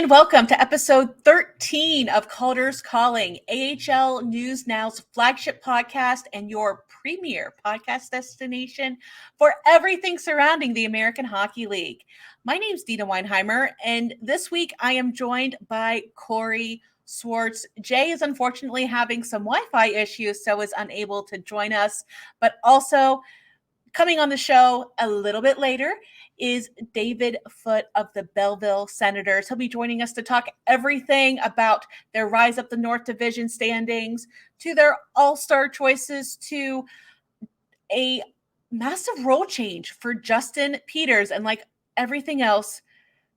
And welcome to episode 13 of Calder's Calling, AHL News Now's flagship podcast and your premier podcast destination for everything surrounding the American Hockey League. My name's Deana Weinheimer, and this week I am joined by Corey Swartz. Jay is unfortunately having some Wi-Fi issues, so is unable to join us, but also coming on the show a little bit later is David Foote of the Belleville Senators. He'll be joining us to talk everything about their rise up the North Division standings, to their all-star choices, to a massive role change for Justin Peters. And like everything else,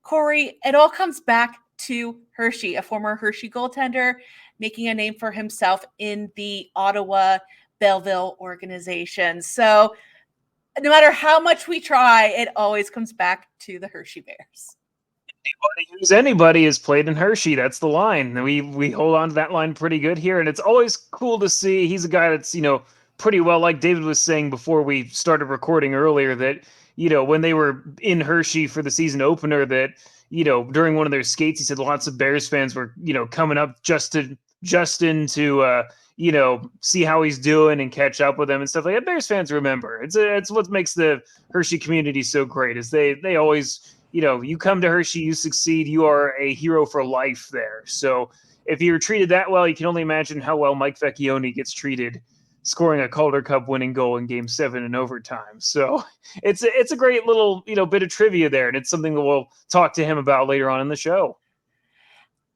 Corey, it all comes back to Hershey, a former Hershey goaltender, making a name for himself in the Ottawa Belleville organization. So no matter how much we try, it always comes back to the Hershey Bears. Anybody who's anybody has played in Hershey. That's the line. We hold on to that line pretty good here, and it's always cool to see. He's a guy that's, pretty well, like David was saying before we started recording earlier, that, when they were in Hershey for the season opener, that, during one of their skates, he said lots of Bears fans were, coming up Justin to see how he's doing and catch up with him and stuff like that. Bears fans remember. It's what makes the Hershey community so great, is they always, you come to Hershey, you succeed, you are a hero for life there. So if you're treated that well, you can only imagine how well Mike Vecchione gets treated, scoring a Calder Cup winning goal in Game 7 in overtime. So it's a great little, bit of trivia there, and it's something that we'll talk to him about later on in the show.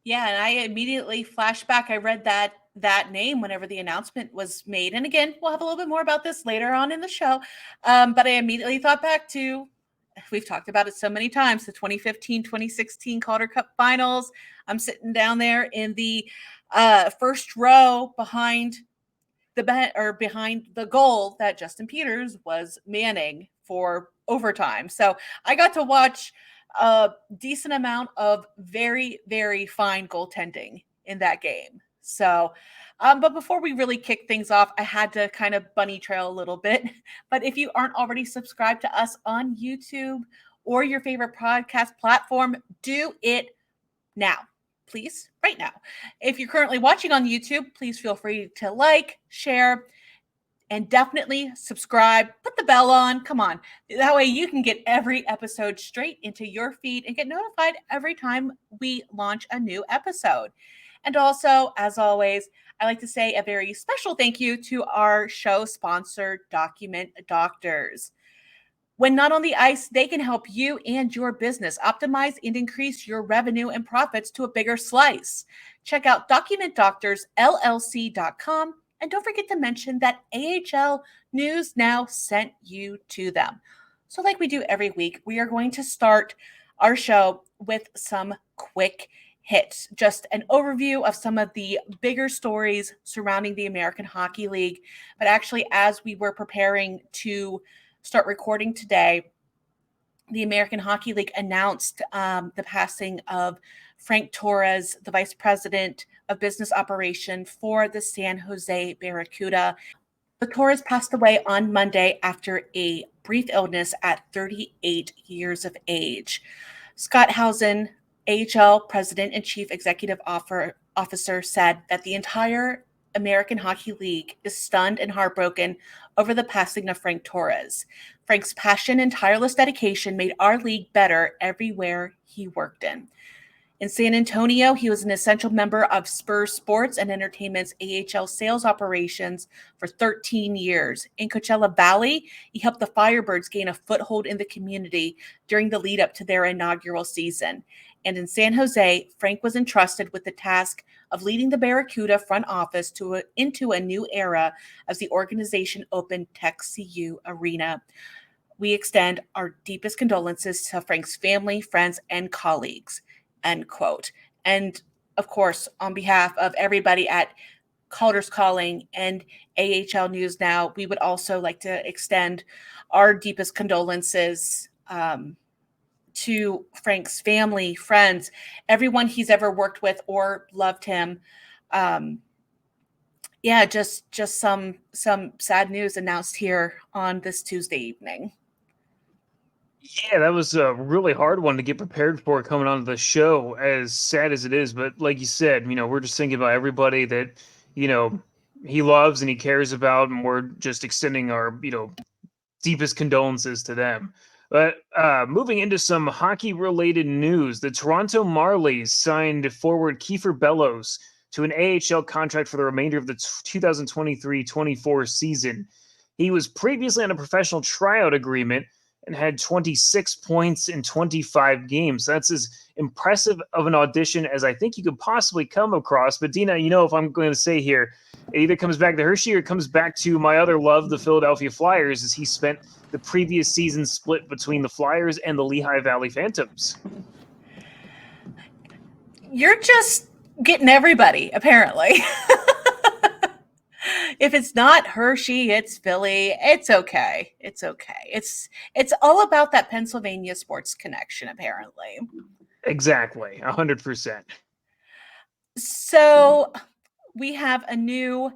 Yeah, and I immediately flashed back. I read that name whenever the announcement was made. And again, we'll have a little bit more about this later on in the show. But I immediately thought back to, we've talked about it so many times, the 2015-2016 Calder Cup Finals. I'm sitting down there in the first row behind the goal that Justin Peters was manning for overtime. So I got to watch a decent amount of very, very fine goaltending in that game. So, but before we really kick things off, I had to kind of bunny trail a little bit. But if you aren't already subscribed to us on YouTube or your favorite podcast platform, do it now. Please, right now. If you're currently watching on YouTube, please feel free to like, share, and definitely subscribe. Put the bell on. Come on. That way you can get every episode straight into your feed and get notified every time we launch a new episode. And also, as always, I like to say a very special thank you to our show sponsor, Document Doctors. When not on the ice, they can help you and your business optimize and increase your revenue and profits to a bigger slice. Check out documentdoctorsllc.com, and don't forget to mention that AHL News Now sent you to them. So like we do every week, we are going to start our show with some quick hits, just an overview of some of the bigger stories surrounding the American Hockey League. But actually, as we were preparing to start recording today, the American Hockey League announced the passing of Frank Torres, the vice president of business operation for the San Jose Barracuda. The Torres passed away on Monday after a brief illness at 38 years of age. Scott Housen, AHL president and chief executive officer, said that the entire American Hockey League is stunned and heartbroken over the passing of Frank Torres. Frank's passion and tireless dedication made our league better everywhere he worked in. In San Antonio, he was an essential member of Spurs Sports and Entertainment's AHL sales operations for 13 years. In Coachella Valley, he helped the Firebirds gain a foothold in the community during the lead up to their inaugural season. And in San Jose, Frank was entrusted with the task of leading the Barracuda front office into a new era as the organization opened TechCU Arena. We extend our deepest condolences to Frank's family, friends, and colleagues, end quote. And of course, on behalf of everybody at Calder's Calling and AHL News Now, we would also like to extend our deepest condolences to Frank's family, friends, everyone he's ever worked with or loved him. Just some sad news announced here on this Tuesday evening. Yeah, that was a really hard one to get prepared for coming onto the show, as sad as it is. But like you said, we're just thinking about everybody that, you know, he loves and he cares about, and we're just extending our, deepest condolences to them. But moving into some hockey related news, the Toronto Marlies signed forward Kiefer Bellows to an AHL contract for the remainder of the 2023-24 season. He was previously on a professional tryout agreement and had 26 points in 25 games. That's as impressive of an audition as I think you could possibly come across. But Deana, if I'm going to say here, it either comes back to Hershey or it comes back to my other love, the Philadelphia Flyers, as he spent the previous season split between the Flyers and the Lehigh Valley Phantoms. You're just getting everybody, apparently. If it's not Hershey, it's Philly. It's okay. It's okay. It's all about that Pennsylvania sports connection, apparently. Exactly, 100%. So we have a new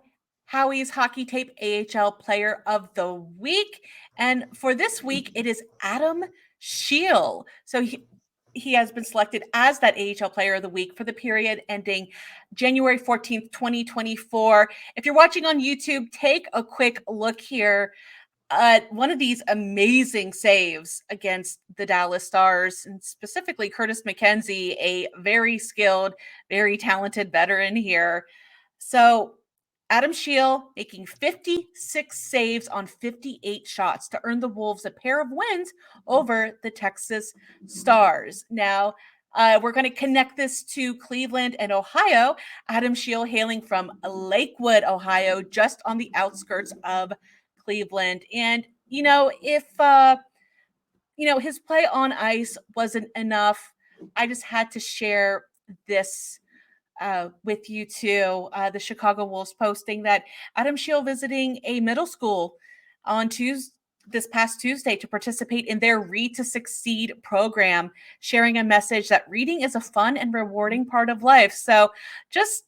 Howie's Hockey Tape AHL Player of the Week. And for this week, it is Adam Scheel. So he has been selected as that AHL Player of the Week for the period ending January 14th, 2024. If you're watching on YouTube, take a quick look here. One of these amazing saves against the Dallas Stars, and specifically Curtis McKenzie, a very skilled, very talented veteran here. So Adam Scheel making 56 saves on 58 shots to earn the Wolves a pair of wins over the Texas Stars. Now, we're going to connect this to Cleveland and Ohio. Adam Scheel hailing from Lakewood, Ohio, just on the outskirts of Cleveland. And, if, his play on ice wasn't enough, I just had to share this with you too. The Chicago Wolves posting that Adam Scheel visiting a middle school on this past Tuesday to participate in their Read to Succeed program, sharing a message that reading is a fun and rewarding part of life. So just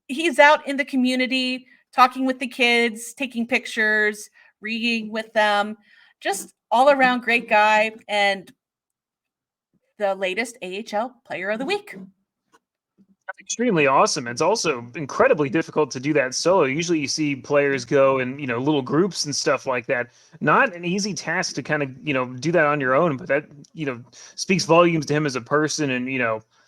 he's out in the community talking with the kids, taking pictures, reading with them, just all around great guy and the latest AHL Player of the Week. That's extremely awesome. It's also incredibly difficult to do that solo. Usually you see players go in, little groups and stuff like that. Not an easy task to kind of, do that on your own, but that, speaks volumes to him as a person and,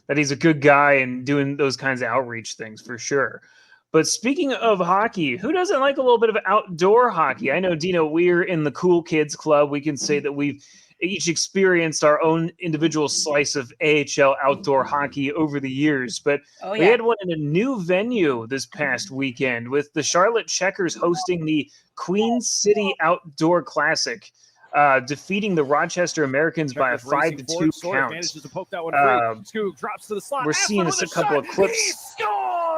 that he's a good guy and doing those kinds of outreach things for sure. But speaking of hockey, who doesn't like a little bit of outdoor hockey? I know, Dino, we're in the Cool Kids Club. We can say that we've each experienced our own individual slice of AHL outdoor hockey over the years, but we had one in a new venue this past weekend with the Charlotte Checkers hosting the Queen City Outdoor Classic, defeating the Rochester Americans by a 5-2 count. We're seeing a couple of clips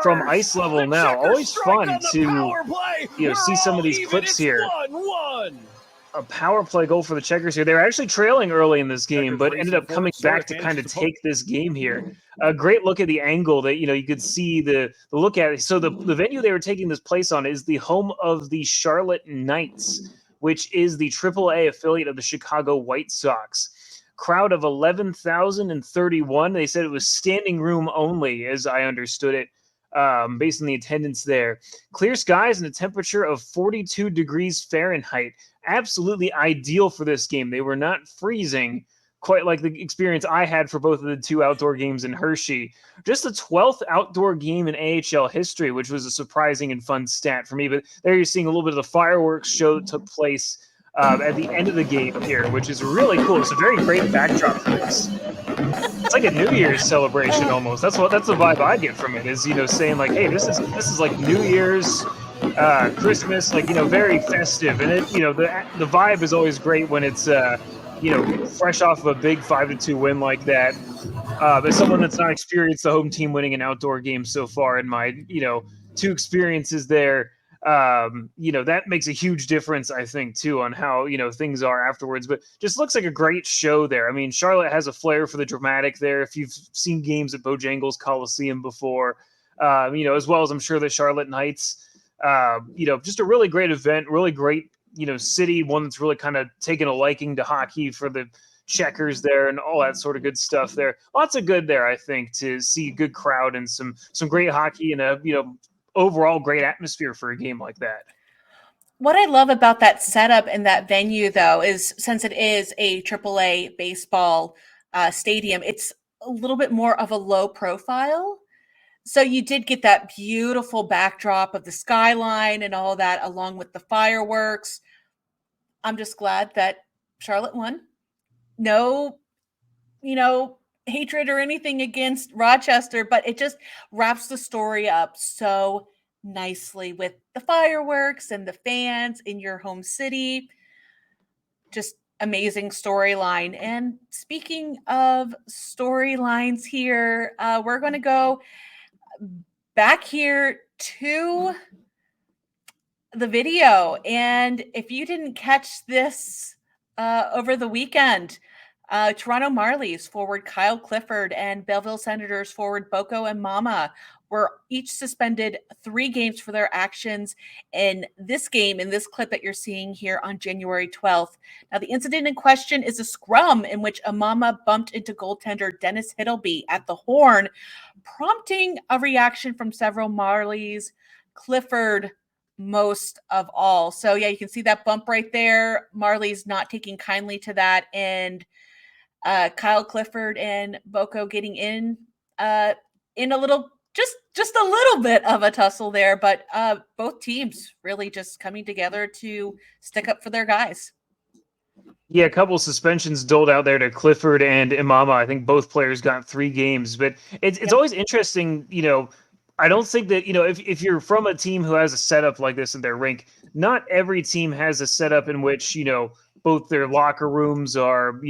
from ice level now. Always fun to see some of these clips here. A power play goal for the Checkers here. They were actually trailing early in this game, but ended up coming back to kind of take this game here. A great look at the angle that, you could see the look at it. So the venue they were taking this place on is the home of the Charlotte Knights, which is the AAA affiliate of the Chicago White Sox. Crowd of 11,031. They said it was standing room only, as I understood it, based on the attendance there. Clear skies and a temperature of 42 degrees Fahrenheit. Absolutely ideal for this game. They were not freezing, quite like the experience I had for both of the two outdoor games in Hershey. Just the 12th outdoor game in AHL history, which was a surprising and fun stat for me. But there you're seeing a little bit of the fireworks show that took place at the end of the game here, which is really cool. It's a very great backdrop for this. It's like a New Year's celebration almost. That's the vibe I get from it, is saying like, hey, this is like New Year's, Christmas, like, very festive. And it, the vibe is always great when it's fresh off of a big 5-2 win like that. As someone that's not experienced the home team winning an outdoor game so far in my two experiences there, that makes a huge difference, I think, too, on how, things are afterwards. But just looks like a great show there. I mean, Charlotte has a flair for the dramatic there. If you've seen games at Bojangles Coliseum before, as well as I'm sure the Charlotte Knights, just a really great event, really great city, one that's really kind of taken a liking to hockey for the checkers there and all that sort of good stuff there. Lots of good there, I think, to see a good crowd and some great hockey and a overall great atmosphere for a game like that. What I love about that setup and that venue, though, is since it is a AAA baseball stadium, it's a little bit more of a low profile. So you did get that beautiful backdrop of the skyline and all that, along with the fireworks. I'm just glad that Charlotte won. No, hatred or anything against Rochester, but it just wraps the story up so nicely with the fireworks and the fans in your home city. Just amazing storyline. And speaking of storylines here, we're going to go back here to the video. And if you didn't catch this over the weekend, Toronto Marlies forward Kyle Clifford and Belleville Senators forward Boko and Mama were each suspended 3 games for their actions in this game, in this clip that you're seeing here on January 12th. Now, the incident in question is a scrum in which Amama bumped into goaltender Dennis Hiddleby at the horn, prompting a reaction from several Marlies. Clifford most of all. So, yeah, you can see that bump right there. Marley's not taking kindly to that. And Kyle Clifford and Boko getting in a little, just a little bit of a tussle there, but both teams really just coming together to stick up for their guys. Yeah, a couple suspensions doled out there to Clifford and Imama. I think both players got 3 games, but it's always interesting, I don't think that, if you're from a team who has a setup like this in their rink, not every team has a setup in which, both their locker rooms are,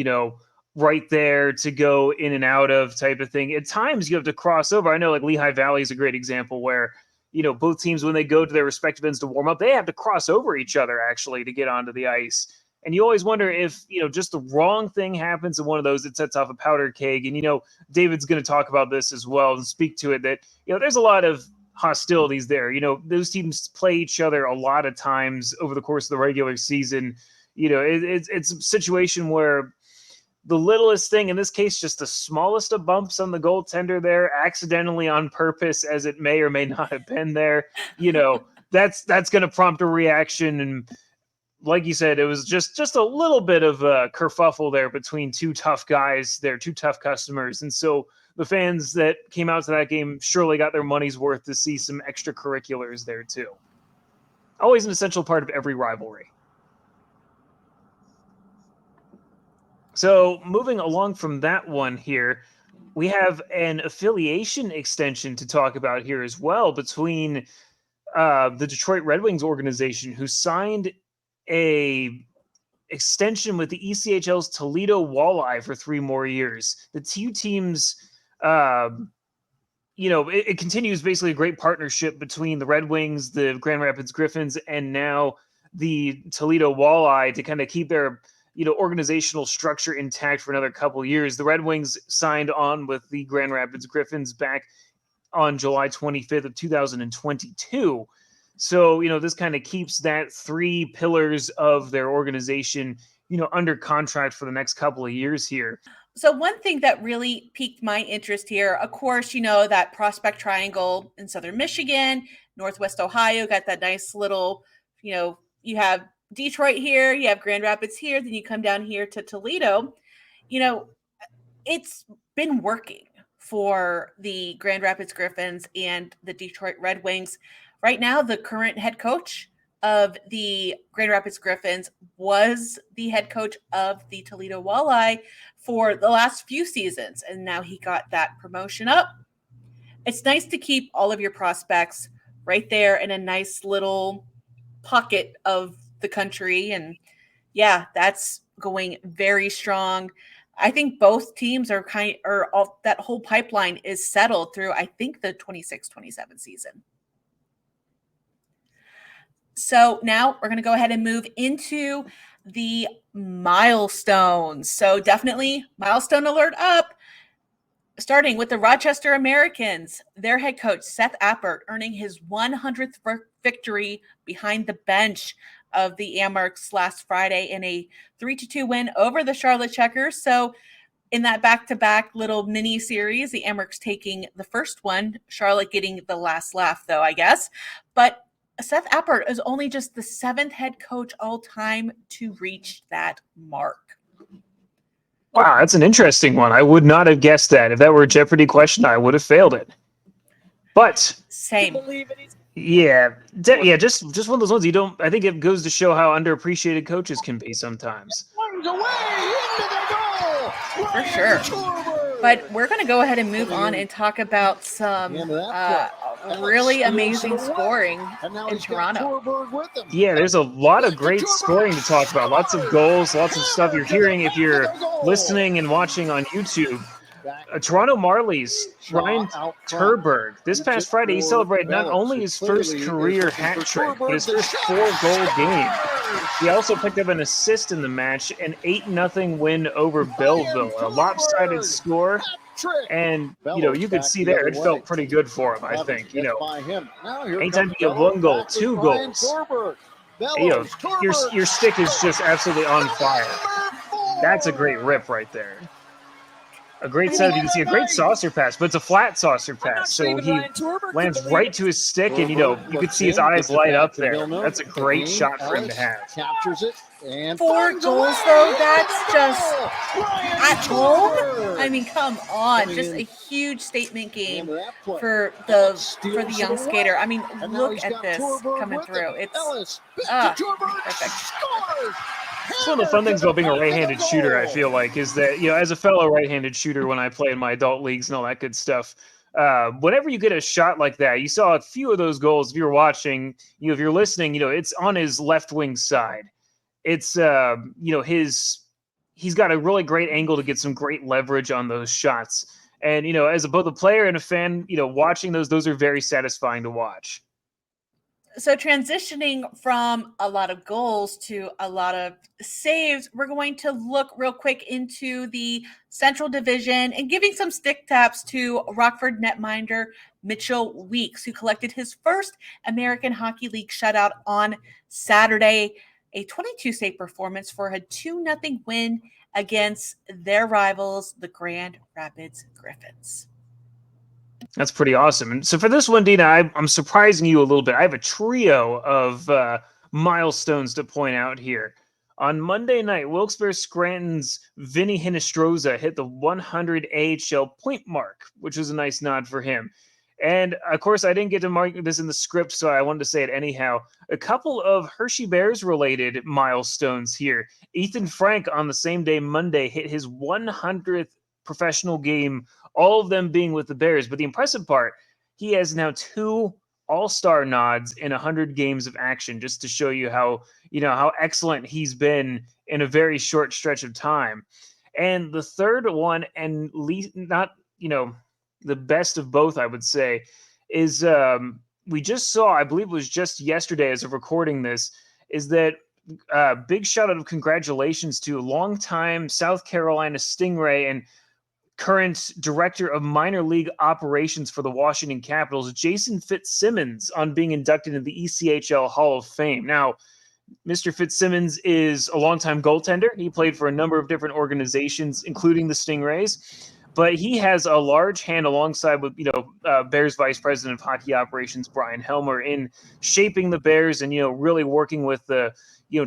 right there to go in and out of type of thing. At times you have to cross over. I know like Lehigh Valley is a great example where, both teams, when they go to their respective ends to warm up, they have to cross over each other actually to get onto the ice. And you always wonder if, just the wrong thing happens in one of those, it sets off a powder keg. And, David's going to talk about this as well and speak to it that, there's a lot of hostilities there. Those teams play each other a lot of times over the course of the regular season. It's a situation where the littlest thing, in this case, just the smallest of bumps on the goaltender there, accidentally on purpose, as it may or may not have been there, that's going to prompt a reaction. And like you said, it was just a little bit of a kerfuffle there between 2 tough guys there, 2 tough customers. And so the fans that came out to that game surely got their money's worth to see some extracurriculars there too. Always an essential part of every rivalry. So moving along from that one here, we have an affiliation extension to talk about here as well between the Detroit Red Wings organization, who signed a extension with the ECHL's Toledo Walleye for 3 more years. The 2 teams, it continues basically a great partnership between the Red Wings, the Grand Rapids Griffins, and now the Toledo Walleye to kind of keep their organizational structure intact for another couple of years. The Red Wings signed on with the Grand Rapids Griffins back on July 25th of 2022. So, this kind of keeps that 3 pillars of their organization, under contract for the next couple of years here. So one thing that really piqued my interest here, of course, that prospect triangle in Southern Michigan, Northwest Ohio, got that nice little, you have Detroit here, you have Grand Rapids here, then you come down here to Toledo. It's been working for the Grand Rapids Griffins and the Detroit Red Wings. Right now, the current head coach of the Grand Rapids Griffins was the head coach of the Toledo Walleye for the last few seasons, and now he got that promotion up. It's nice to keep all of your prospects right there in a nice little pocket of the country, and yeah, that's going very strong. I think both teams are that whole pipeline is settled through, I think, the 26-27 season. So now we're going to go ahead and move into the milestones. So definitely milestone alert up. Starting with the Rochester Americans, their head coach, Seth Appert, earning his 100th victory behind the bench. of the Amherst last Friday in a 3-2 win over the Charlotte Checkers. So in that back-to-back little mini series, the Amherst taking the first one, Charlotte getting the last laugh, though, I guess. But Seth Appert is only just the 7th head coach all time to reach that mark. Wow, that's an interesting one. I would not have guessed that. If that were a Jeopardy question, I would have failed it. But same. Yeah, just one of those ones you don't. I think it goes to show how underappreciated coaches can be sometimes. For sure. But we're going to go ahead and move on and talk about some really amazing scoring in Toronto. Yeah, there's a lot of great scoring to talk about. Lots of goals, lots of stuff you're hearing if you're listening and watching on YouTube. Toronto Marlies, Ryan Terberg. This past Friday, he celebrated not only his first career hat trick, but his first 4-goal game. He also picked up an assist in the match, an 8-0 win over Belleville, a lopsided score. And, you could see there, it felt pretty good for him, I think. Anytime you get 1 goal, 2 goals, your stick is just absolutely on fire. That's a great rip right there. A great setup. You can see a great saucer pass, but it's a flat saucer pass. So he lands right to his stick, and, you could see his eyes light up there. That's a great shot for him to have. Captures it. And 4 goals, though, that's just at home. I mean, come on. Just a huge statement game for the young skater. I mean, look at this coming through. It's perfect. It's one of the fun things about being a right-handed shooter, I feel like, is that, as a fellow right-handed shooter when I play in my adult leagues and all that good stuff, whenever you get a shot like that, you saw a few of those goals. If you're watching, if you're listening, it's on his left wing side. It's, he's got a really great angle to get some great leverage on those shots. And, as both a player and a fan, watching those are very satisfying to watch. So transitioning from a lot of goals to a lot of saves, we're going to look real quick into the Central Division and giving some stick taps to Rockford netminder Mitchell Weeks, who collected his first American Hockey League shutout on Saturday, a 22-save performance for a 2-0 win against their rivals, the Grand Rapids Griffins. That's pretty awesome. And so for this one, Deana, I'm surprising you a little bit. I have a trio of milestones to point out here. On Monday night, Wilkes-Barre Scranton's Vinny Hinestroza hit the 100 AHL point mark, which was a nice nod for him. And, of course, I didn't get to mark this in the script, so I wanted to say it anyhow. A couple of Hershey Bears-related milestones here. Ethan Frank, on the same day, Monday, hit his 100th professional game, all of them being with the Bears. But the impressive part, he has now 2 all-star nods in 100 games of action, just to show you how excellent he's been in a very short stretch of time. And the third one, and not, the best of both, I would say, is we just saw, I believe it was just yesterday as of recording this, is that big shout out of congratulations to longtime South Carolina Stingray and current director of minor league operations for the Washington Capitals, Jason Fitzsimmons, on being inducted into the ECHL Hall of Fame. Now, Mr. Fitzsimmons is a longtime goaltender. He played for a number of different organizations, including the Stingrays. But he has a large hand alongside with, Bears Vice President of Hockey Operations, Brian Helmer, in shaping the Bears and, really working with the,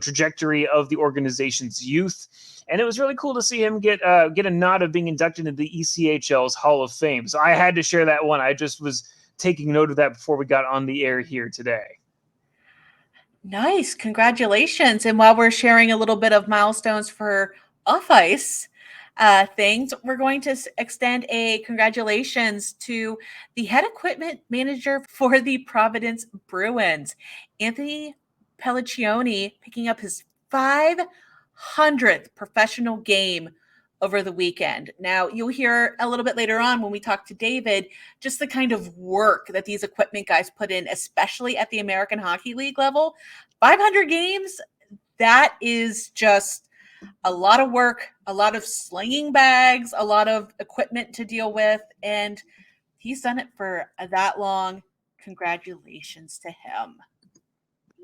trajectory of the organization's youth. And it was really cool to see him get a nod of being inducted into the ECHL's Hall of Fame. So I had to share that one. I just was taking note of that before we got on the air here today. Nice. Congratulations. And while we're sharing a little bit of milestones for off-ice things, we're going to extend a congratulations to the head equipment manager for the Providence Bruins, Anthony Pelliccioni, picking up his 500th professional game over the weekend. Now, you'll hear a little bit later on when we talk to David, just the kind of work that these equipment guys put in, especially at the American Hockey League level. 500 games, that is just a lot of work, a lot of slinging bags, a lot of equipment to deal with, and he's done it for that long. Congratulations to him.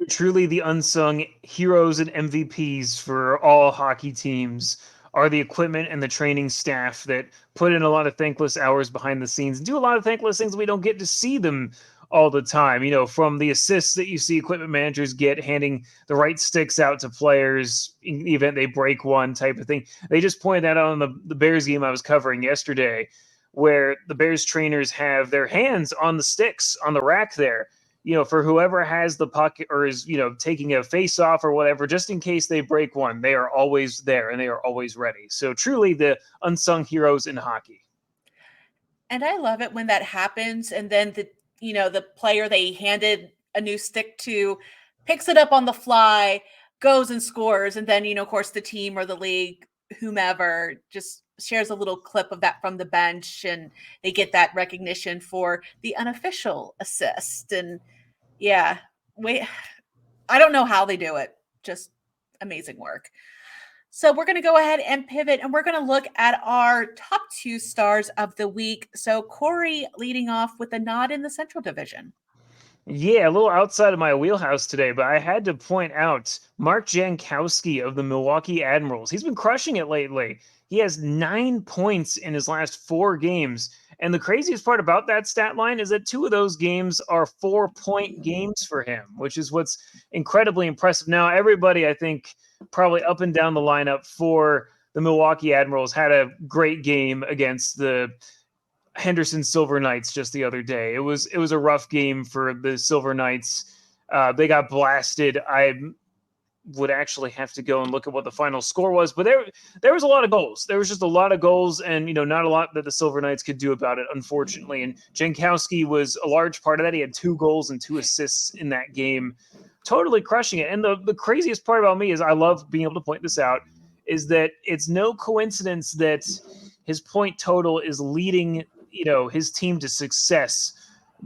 Truly, the unsung heroes and MVPs for all hockey teams are the equipment and the training staff that put in a lot of thankless hours behind the scenes and do a lot of thankless things. We don't get to see them all the time. From the assists that you see equipment managers get, handing the right sticks out to players in the event they break one, type of thing. They just pointed that out on the Bears game I was covering yesterday, where the Bears trainers have their hands on the sticks on the rack there, for whoever has the puck or is, taking a face off or whatever, just in case they break one. They are always there and they are always ready. So truly the unsung heroes in hockey. And I love it when that happens. And then the player they handed a new stick to picks it up on the fly, goes and scores. And then, of course, the team or the league, whomever, just shares a little clip of that from the bench, and they get that recognition for the unofficial assist. And yeah, I don't know how they do it. Just amazing work. So we're going to go ahead and pivot, and we're going to look at our top 2 stars of the week. So Corey leading off with a nod in the Central Division. Yeah, a little outside of my wheelhouse today, but I had to point out Mark Jankowski of the Milwaukee Admirals. He's been crushing it lately. He has 9 points in his last 4 games. And the craziest part about that stat line is that 2 of those games are 4-point games for him, which is what's incredibly impressive. Now, everybody, I think, probably up and down the lineup for the Milwaukee Admirals had a great game against the Henderson Silver Knights just the other day. It was a rough game for the Silver Knights. They got blasted. I would actually have to go and look at what the final score was, but there was a lot of goals. There was just a lot of goals, and not a lot that the Silver Knights could do about it, unfortunately. And Jankowski was a large part of that. He had 2 goals and 2 assists in that game, totally crushing it. And the craziest part about me is, I love being able to point this out, is that it's no coincidence that his point total is leading his team to success.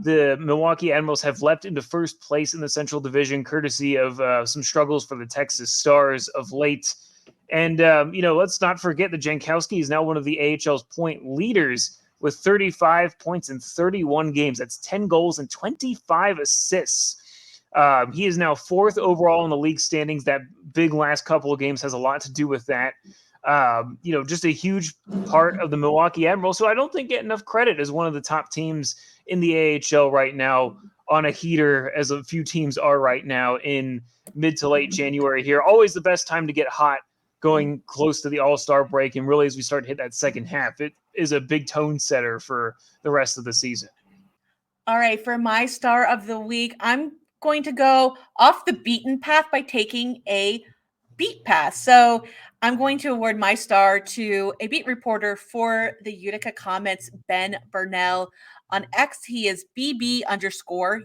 The Milwaukee Admirals have leapt into first place in the Central Division, courtesy of some struggles for the Texas Stars of late. And, let's not forget that Jankowski is now one of the AHL's point leaders with 35 points in 31 games. That's 10 goals and 25 assists. He is now 4th overall in the league standings. That big last couple of games has a lot to do with that. Just a huge part of the Milwaukee Admirals, who I don't think get enough credit as one of the top teams in the AHL right now, on a heater, as a few teams are right now in mid to late January here. Always the best time to get hot, going close to the All-Star break, and really as we start to hit that second half, it is a big tone setter for the rest of the season. All right, for my star of the week, I'm going to go off the beaten path by taking a beat pass. So I'm going to award my star to a beat reporter for the Utica Comets, Ben Burnell. On X, he is BB_UR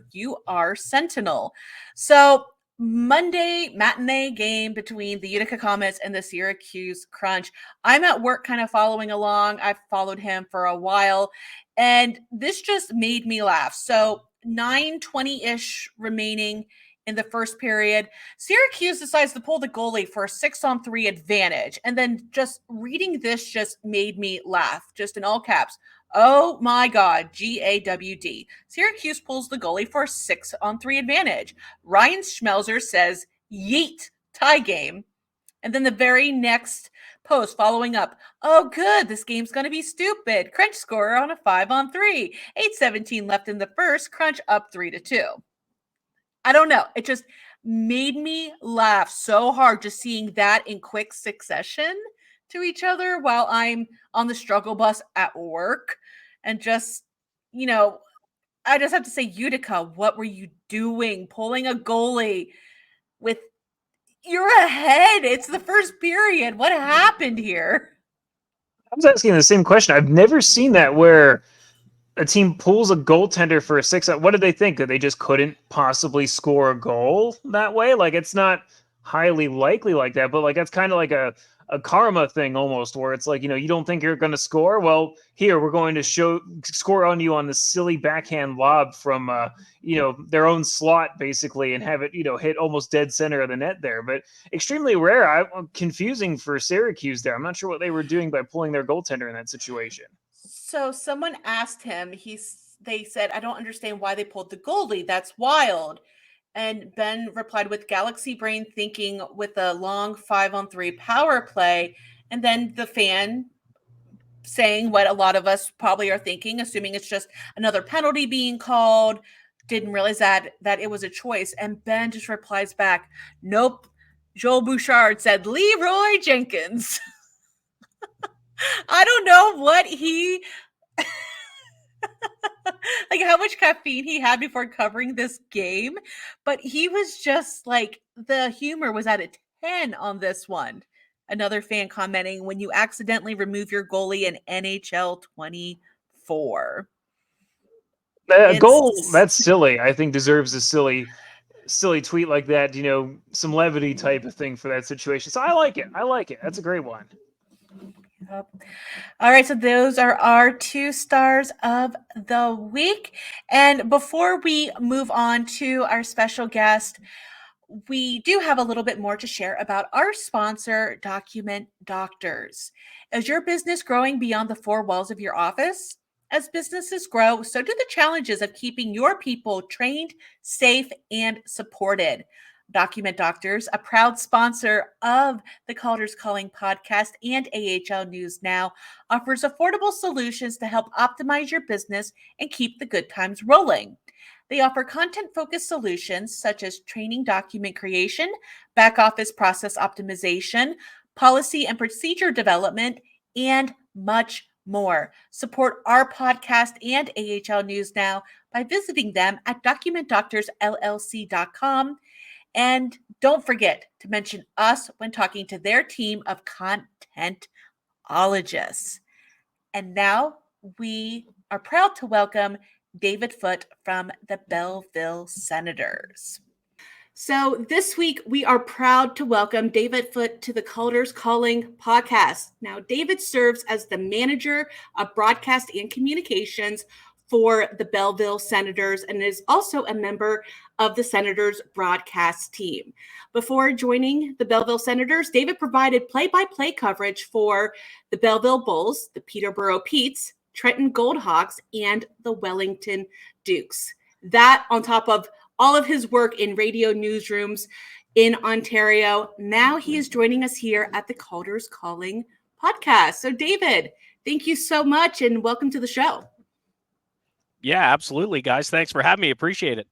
Sentinel. So Monday matinee game between the Utica Comets and the Syracuse Crunch. I'm at work kind of following along. I've followed him for a while, and this just made me laugh. So 9:20-ish remaining in the first period. Syracuse decides to pull the goalie for a 6-on-3 advantage. And then just reading this just made me laugh, just in all caps. Oh my God, GAWD. Syracuse pulls the goalie for a 6-on-3 advantage. Ryan Schmelzer says, yeet, tie game. And then the very next post following up, oh good, this game's going to be stupid. Crunch scorer on a 5-on-3. 8:17 left in the first, Crunch up 3-2. I don't know. It just made me laugh so hard just seeing that in quick succession to each other while I'm on the struggle bus at work. And just, I just have to say, Utica, what were you doing? Pulling a goalie with, you're ahead. It's the first period. What happened here? I was asking the same question. I've never seen that, where a team pulls a goaltender for a 6. What did they think? That they just couldn't possibly score a goal that way? Like, it's not highly likely like that, but like, that's kind of like a karma thing almost, where it's like, you don't think you're going to score. Well, here, we're going to score on you on the silly backhand lob from, their own slot basically, and have it, hit almost dead center of the net there. But extremely rare. Confusing for Syracuse there. I'm not sure what they were doing by pulling their goaltender in that situation. So someone asked him, they said, I don't understand why they pulled the goalie. That's wild. And Ben replied with Galaxy Brain thinking with a long 5-on-3 power play. And then the fan saying what a lot of us probably are thinking, assuming it's just another penalty being called, didn't realize that it was a choice. And Ben just replies back, nope. Joel Bouchard said Leroy Jenkins. I don't know what he like how much caffeine he had before covering this game, but he was just like, the humor was at a 10 on this one. Another fan commenting, when you accidentally remove your goalie in NHL 24. A goal that's silly, I think, deserves a silly tweet like that, some levity type of thing for that situation. So I like it. That's a great one. Yep. All right, so those are our 2 stars of the week. And before we move on to our special guest, we do have a little bit more to share about our sponsor, Document Doctors. Is your business growing beyond the 4 walls of your office? As businesses grow, so do the challenges of keeping your people trained, safe, and supported. Document Doctors, a proud sponsor of the Calder's Calling podcast and AHL News Now, offers affordable solutions to help optimize your business and keep the good times rolling. They offer content-focused solutions such as training document creation, back office process optimization, policy and procedure development, and much more. Support our podcast and AHL News Now by visiting them at documentdoctorsllc.com. And don't forget to mention us when talking to their team of contentologists. And now we are proud to welcome David Foote from the Belleville Senators. So this week, we are proud to welcome David Foote to the Calder's Calling podcast. Now, David serves as the manager of broadcast and communications for the Belleville Senators and is also a member of the Senators broadcast team. Before joining the Belleville Senators, David provided play-by-play coverage for the Belleville Bulls, the Peterborough Petes, Trenton Goldhawks, and the Wellington Dukes. That on top of all of his work in radio newsrooms in Ontario. Now he is joining us here at the Calder's Calling podcast. So David, thank you so much and welcome to the show. Yeah, absolutely, guys. Thanks for having me. Appreciate it.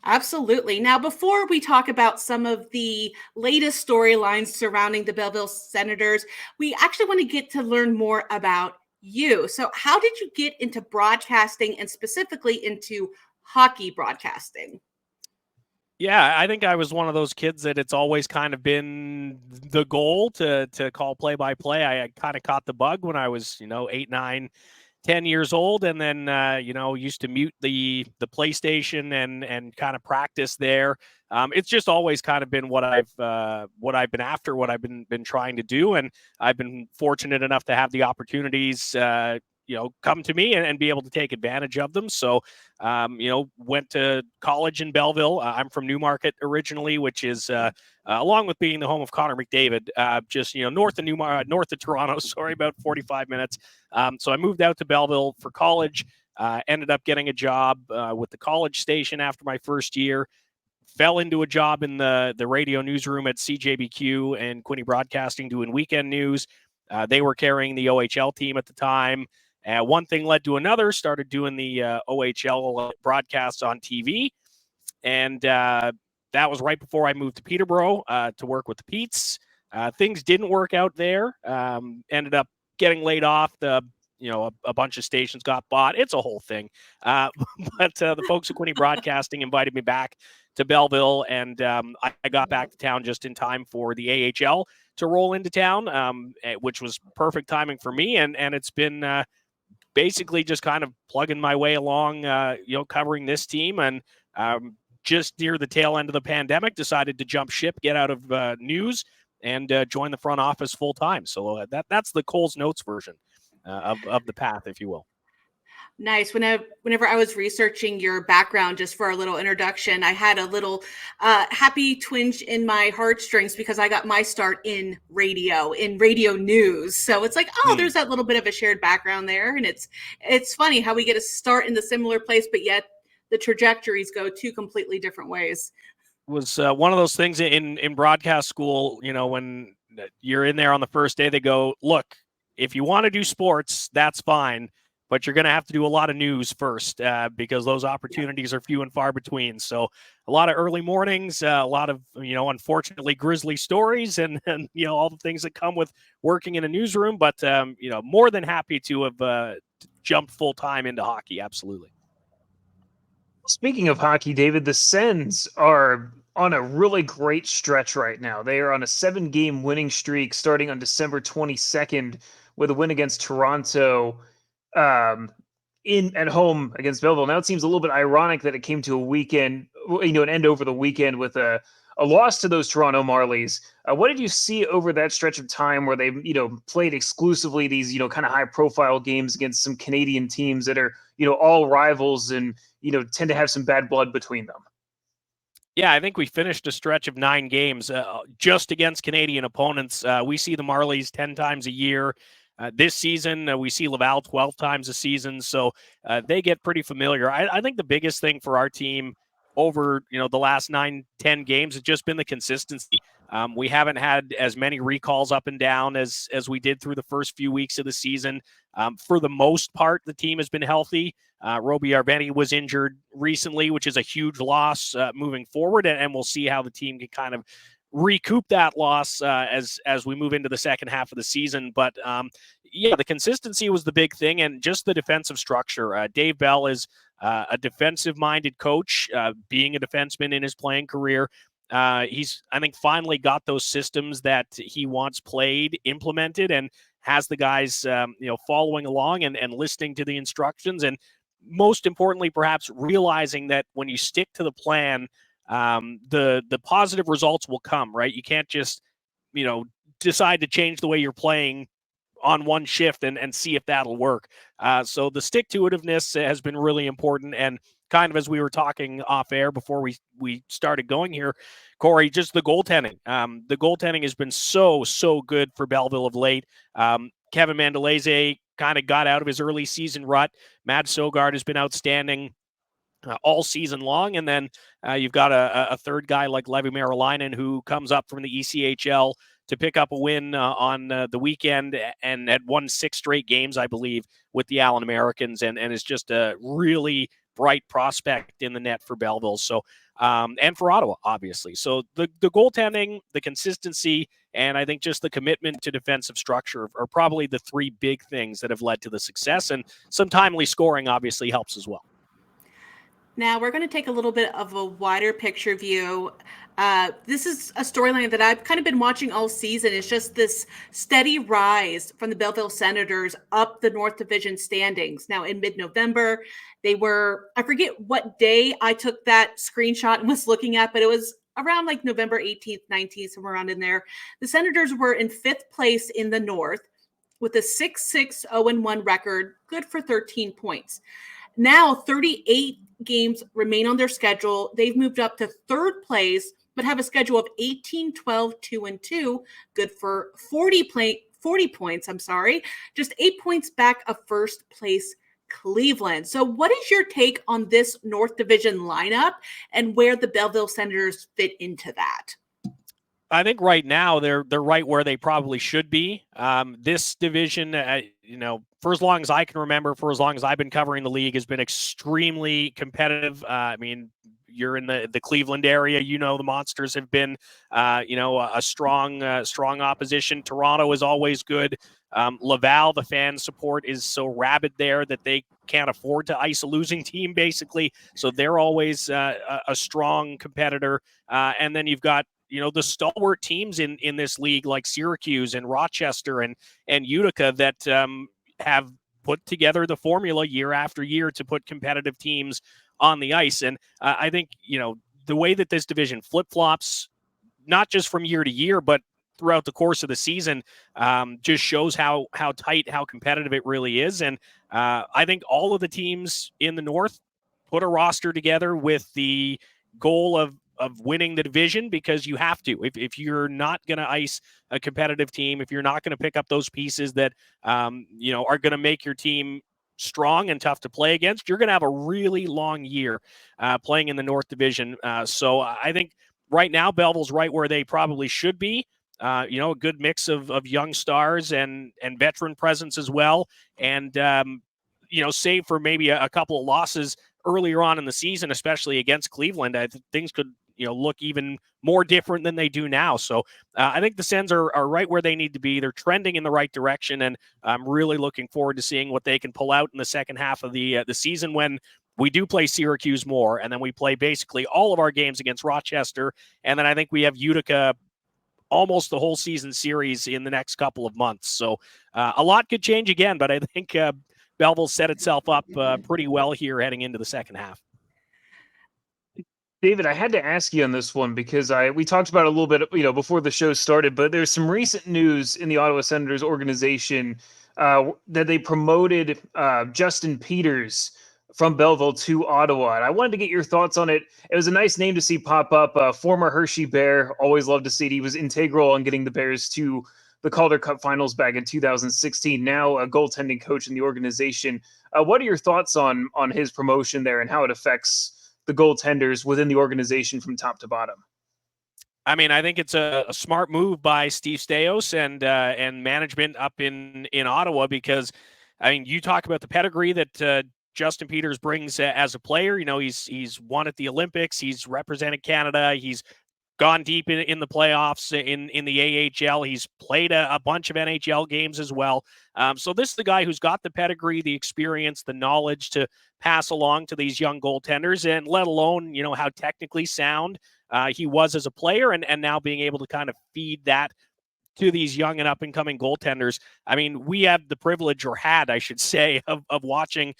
Absolutely. Now, before we talk about some of the latest storylines surrounding the Belleville Senators, we actually want to get to learn more about you. So how did you get into broadcasting and specifically into hockey broadcasting? Yeah, I think I was one of those kids that it's always kind of been the goal to call play-by-play. I kind of caught the bug when I was, 8, 9, 10 years old, and then used to mute the PlayStation and kind of practice there. It's just always kind of been what I've been after, what I've been trying to do, and I've been fortunate enough to have the opportunities come to me and be able to take advantage of them. So, went to college in Belleville. I'm from Newmarket originally, which is along with being the home of Connor McDavid, just north of Toronto. Sorry, about 45 minutes. So I moved out to Belleville for college. Ended up getting a job with the college station after my first year. Fell into a job in the radio newsroom at CJBQ and Quinte Broadcasting doing weekend news. They were carrying the OHL team at the time. One thing led to another, started doing the OHL broadcasts on TV. And that was right before I moved to Peterborough to work with the Petes. Things didn't work out there. Ended up getting laid off. A bunch of stations got bought. It's a whole thing. But the folks at Quinte Broadcasting invited me back to Belleville, and I got back to town just in time for the AHL to roll into town, which was perfect timing for me. And it's been basically just kind of plugging my way along, covering this team. And just near the tail end of the pandemic, decided to jump ship, get out of news, and join the front office full time. So that's the Coles Notes version of the path, if you will. Nice. Whenever I was researching your background, just for a little introduction, I had a little happy twinge in my heartstrings because I got my start in radio news. So it's like, there's that little bit of a shared background there. And it's funny how we get a start in the similar place, but yet the trajectories go two completely different ways. Was one of those things in broadcast school, when you're in there on the first day, they go, look, if you want to do sports, that's fine, but you're going to have to do a lot of news first because those opportunities are few and far between. So a lot of early mornings, a lot of, unfortunately grisly stories and all the things that come with working in a newsroom, but, more than happy to have jumped full time into hockey. Absolutely. Speaking of hockey, David, the Sens are on a really great stretch right now. They are on a 7-game winning streak starting on December 22nd with a win against Toronto at home against Belleville. Now it seems a little bit ironic that it came to a weekend, an end over the weekend with a loss to those Toronto Marlies. What did you see over that stretch of time where they, played exclusively these, kind of high profile games against some Canadian teams that are, all rivals and, tend to have some bad blood between them? Yeah, I think we finished a stretch of 9 games just against Canadian opponents. We see the Marlies 10 times a year. This season, we see Laval 12 times a season, so they get pretty familiar. I think the biggest thing for our team over the last 9-10 games has just been the consistency. We haven't had as many recalls up and down as we did through the first few weeks of the season. For the most part, the team has been healthy. Roby Arveni was injured recently, which is a huge loss moving forward, and we'll see how the team can kind of recoup that loss as we move into the second half of the season. But the consistency was the big thing, and just the defensive structure. Dave Bell is a defensive-minded coach, being a defenseman in his playing career. He's, I think, finally got those systems that he wants played implemented, and has the guys, following along and listening to the instructions, and most importantly, perhaps realizing that when you stick to the plan, the positive results will come, right? You can't just, decide to change the way you're playing on one shift and see if that'll work. So the stick-to-itiveness has been really important, and kind of as we were talking off air before we started going here, Corey, just the goaltending. The goaltending has been so good for Belleville of late. Kevin Mandalese kind of got out of his early season rut. Matt Sogard has been outstanding all season long. And then you've got a third guy like Levi Marilainen, who comes up from the ECHL to pick up a win on the weekend and had won 6 straight games, I believe, with the AHL Americans, and is just a really bright prospect in the net for Belleville. So, and for Ottawa, obviously. So the goaltending, the consistency, and I think just the commitment to defensive structure are probably the 3 big things that have led to the success. And some timely scoring obviously helps as well. Now we're going to take a little bit of a wider picture view. This is a storyline that I've kind of been watching all season. It's just this steady rise from the Belleville Senators up the North Division standings. Now in mid-November, they were, I forget what day I took that screenshot and was looking at, but it was around like November 18th, 19th, somewhere around in there. The Senators were in 5th place in the North with a 6-6-0-1 record, good for 13 points. Now 38 games remain on their schedule. They've moved up to 3rd place, but have a schedule of 18-12-2-2, good for 40 points. Just 8 points back of first place Cleveland. So what is your take on this North Division lineup and where the Belleville Senators fit into that? I think right now they're right where they probably should be. This division, for as long as I can remember, for as long as I've been covering the league, has been extremely competitive. You're in the Cleveland area, the Monsters have been, a strong opposition. Toronto is always good. Laval, the fan support is so rabid there that they can't afford to ice a losing team, basically. So they're always a strong competitor. And then you've got, the stalwart teams in this league like Syracuse and Rochester and Utica that have put together the formula year after year to put competitive teams on the ice. And I think, the way that this division flip-flops, not just from year to year, but throughout the course of the season, just shows how tight, how competitive it really is. And I think all of the teams in the North put a roster together with the goal of winning the division, because you have to. If you're not going to ice a competitive team, if you're not going to pick up those pieces that, are going to make your team strong and tough to play against, you're going to have a really long year playing in the North Division. So I think right now Belleville's right where they probably should be. A good mix of young stars and veteran presence as well. And, save for maybe a couple of losses earlier on in the season, especially against Cleveland, things could look even more different than they do now. So I think the Sens are right where they need to be. They're trending in the right direction, and I'm really looking forward to seeing what they can pull out in the second half of the season when we do play Syracuse more, and then we play basically all of our games against Rochester, and then I think we have Utica almost the whole season series in the next couple of months. So a lot could change again, but I think Belleville set itself up pretty well here heading into the second half. David, I had to ask you on this one because we talked about it a little bit, before the show started, but there's some recent news in the Ottawa Senators organization that they promoted Justin Peters from Belleville to Ottawa. And I wanted to get your thoughts on it. It was a nice name to see pop up. Former Hershey Bear, always loved to see it. He was integral in getting the Bears to the Calder Cup finals back in 2016, now a goaltending coach in the organization. What are your thoughts on his promotion there and how it affects the goaltenders within the organization from top to bottom? I mean, I think it's a smart move by Steve Staios and management up in Ottawa, because, I mean, you talk about the pedigree that Justin Peters brings as a player. He's won at the Olympics. He's represented Canada. He's gone deep in the playoffs in the AHL. He's played a bunch of NHL games as well. So this is the guy who's got the pedigree, the experience, the knowledge to pass along to these young goaltenders, and let alone, how technically sound he was as a player, and now being able to kind of feed that to these young and up-and-coming goaltenders. I mean, we have the privilege, or had, I should say, of watching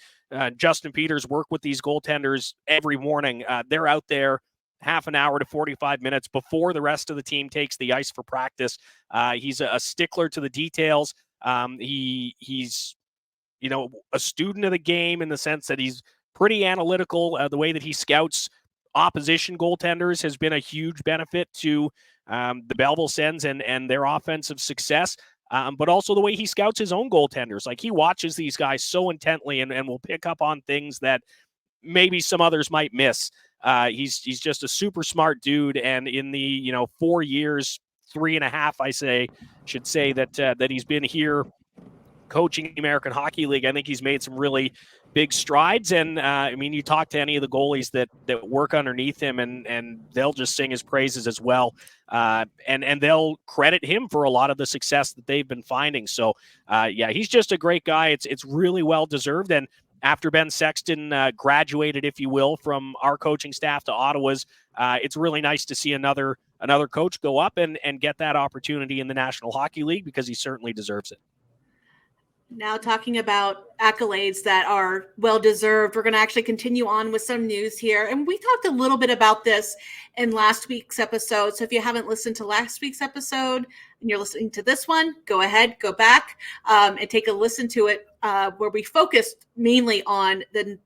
Justin Peters work with these goaltenders every morning. They're out there half an hour to 45 minutes before the rest of the team takes the ice for practice. He's a stickler to the details. He's a student of the game in the sense that he's pretty analytical. The way that he scouts opposition goaltenders has been a huge benefit to the Belleville Sens and their offensive success. But also the way he scouts his own goaltenders. Like, he watches these guys so intently and will pick up on things that maybe some others might miss. He's just a super smart dude, and in the 4 years, 3.5, should say that he's been here coaching the American Hockey League, I think he's made some really big strides. And I mean, you talk to any of the goalies that work underneath him, and they'll just sing his praises as well. And they'll credit him for a lot of the success that they've been finding. So he's just a great guy. It's really well deserved. And after Ben Sexton graduated, if you will, from our coaching staff to Ottawa's, it's really nice to see another coach go up and get that opportunity in the National Hockey League, because he certainly deserves it. Now, talking about accolades that are well-deserved, we're going to actually continue on with some news here. And we talked a little bit about this in last week's episode. So if you haven't listened to last week's episode and you're listening to this one, go ahead, go back and take a listen to it, where we focused mainly on the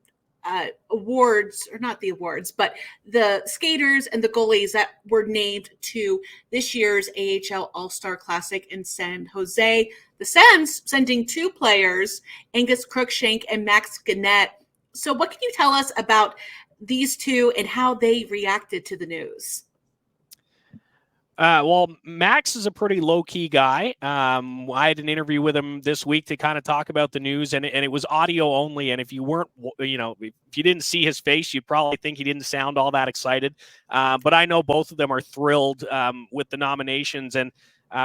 awards, or not the awards, but the skaters and the goalies that were named to this year's AHL All-Star Classic in San Jose. The Sens sending 2 players, Angus Crookshank and Max Gannett. So what can you tell us about these two and how they reacted to the news? Well, Max is a pretty low-key guy. I had an interview with him this week to kind of talk about the news, and it was audio only. And if you weren't, if you didn't see his face, you'd probably think he didn't sound all that excited. But I know both of them are thrilled with the nominations. And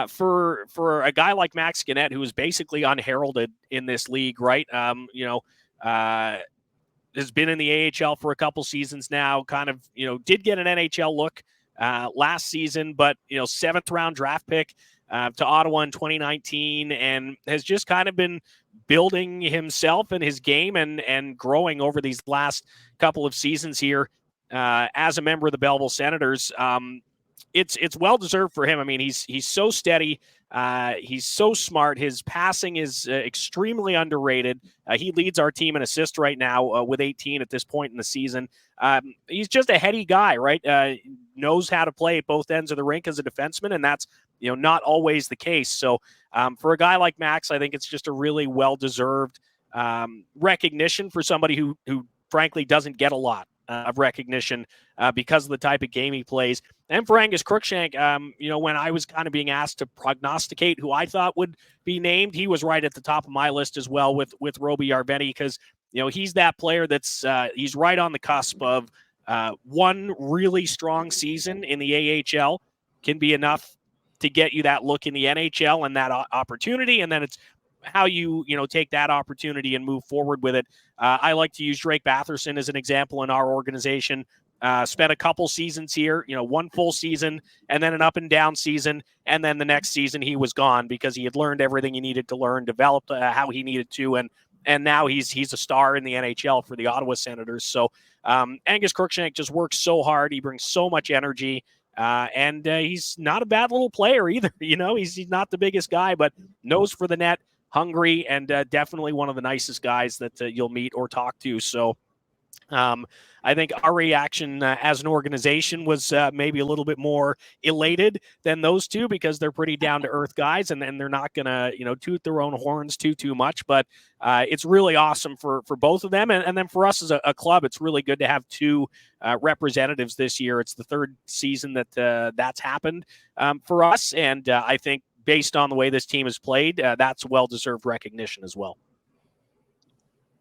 for a guy like Max Gannett, who is basically unheralded in this league, right? Has been in the AHL for a couple seasons now, kind of, did get an NHL look last season, but 7th round draft pick to Ottawa in 2019, and has just kind of been building himself and his game and growing over these last couple of seasons here as a member of the Belleville Senators. It's well deserved for him. I mean, he's so steady. He's so smart. His passing is extremely underrated. He leads our team in assists right now with 18 at this point in the season. He's just a heady guy, right? Knows how to play at both ends of the rink as a defenseman, and that's not always the case. So for a guy like Max, I think it's just a really well-deserved recognition for somebody who frankly doesn't get a lot of recognition because of the type of game he plays. And for Angus Crookshank, when I was kind of being asked to prognosticate who I thought would be named, he was right at the top of my list as well with Roby Yarveni, because he's that player that's he's right on the cusp of one really strong season in the AHL can be enough to get you that look in the NHL and that opportunity, and then it's how you take that opportunity and move forward with it. I like to use Drake Batherson as an example in our organization. Spent a couple seasons here, one full season and then an up and down season. And then the next season he was gone because he had learned everything he needed to learn, developed how he needed to. And now he's a star in the NHL for the Ottawa Senators. So Angus Crookshank just works so hard. He brings so much energy. And he's not a bad little player either. He's not the biggest guy, but nose for the net, hungry, and definitely one of the nicest guys that you'll meet or talk to. So I think our reaction as an organization was maybe a little bit more elated than those two, because they're pretty down-to-earth guys, and they're not going to toot their own horns too much. But it's really awesome for both of them. And then for us as a club, it's really good to have two representatives this year. It's the third season that that's happened for us. And I think based on the way this team has played, that's well-deserved recognition as well.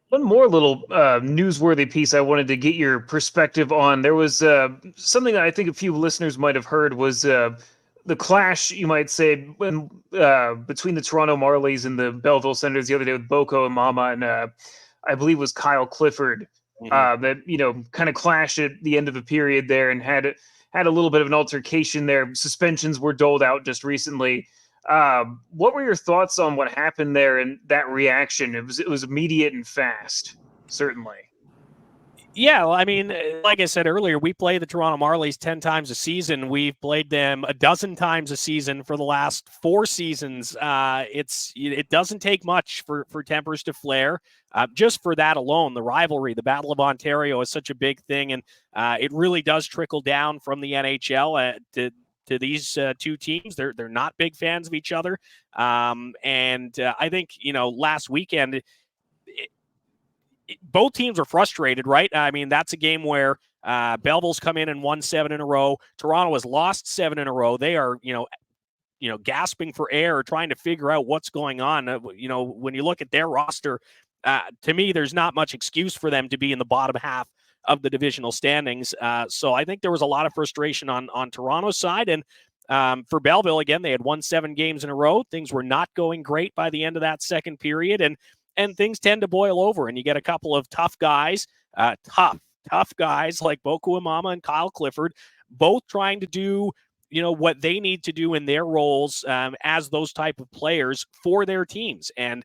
One more little newsworthy piece I wanted to get your perspective on. There was something that I think a few listeners might have heard was the clash, you might say, when between the Toronto Marlies and the Belleville Senators the other day with Boko and Mama and I believe it was Kyle Clifford that kind of clashed at the end of a period there and had a little bit of an altercation there. Suspensions were doled out just recently. What were your thoughts on what happened there and that reaction? It was immediate and fast, certainly. Yeah, well, I mean, like I said earlier, we play the Toronto Marlies 10 times a season. We've played them a dozen times a season for the last 4 seasons. It doesn't take much for tempers to flare. Just for that alone, the rivalry, the Battle of Ontario is such a big thing, and it really does trickle down from the NHL to these two teams. They're not big fans of each other. And I think, last weekend, both teams are frustrated, right? I mean, that's a game where Belleville's come in and won 7 in a row. Toronto has lost 7 in a row. They are, gasping for air, trying to figure out what's going on. When you look at their roster, to me, there's not much excuse for them to be in the bottom half of the divisional standings. So I think there was a lot of frustration on Toronto's side. And for Belleville, again, they had won 7 games in a row. Things were not going great by the end of that second period. And things tend to boil over, and you get a couple of tough guys, tough guys like Boku Amama and Kyle Clifford, both trying to do, what they need to do in their roles as those type of players for their teams. And,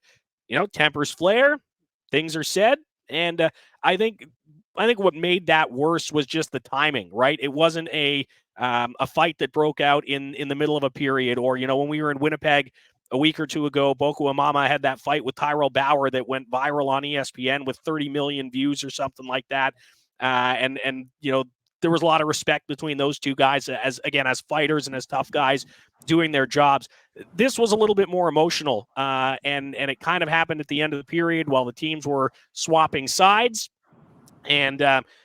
tempers flare, things are said. And I think what made that worse was just the timing, right? It wasn't a fight that broke out in the middle of a period, or, when we were in Winnipeg a week or two ago, Boku Amama had that fight with Tyrell Bauer that went viral on ESPN with 30 million views or something like that. And there was a lot of respect between those two guys as fighters and as tough guys doing their jobs. This was a little bit more emotional, and it kind of happened at the end of the period while the teams were swapping sides. And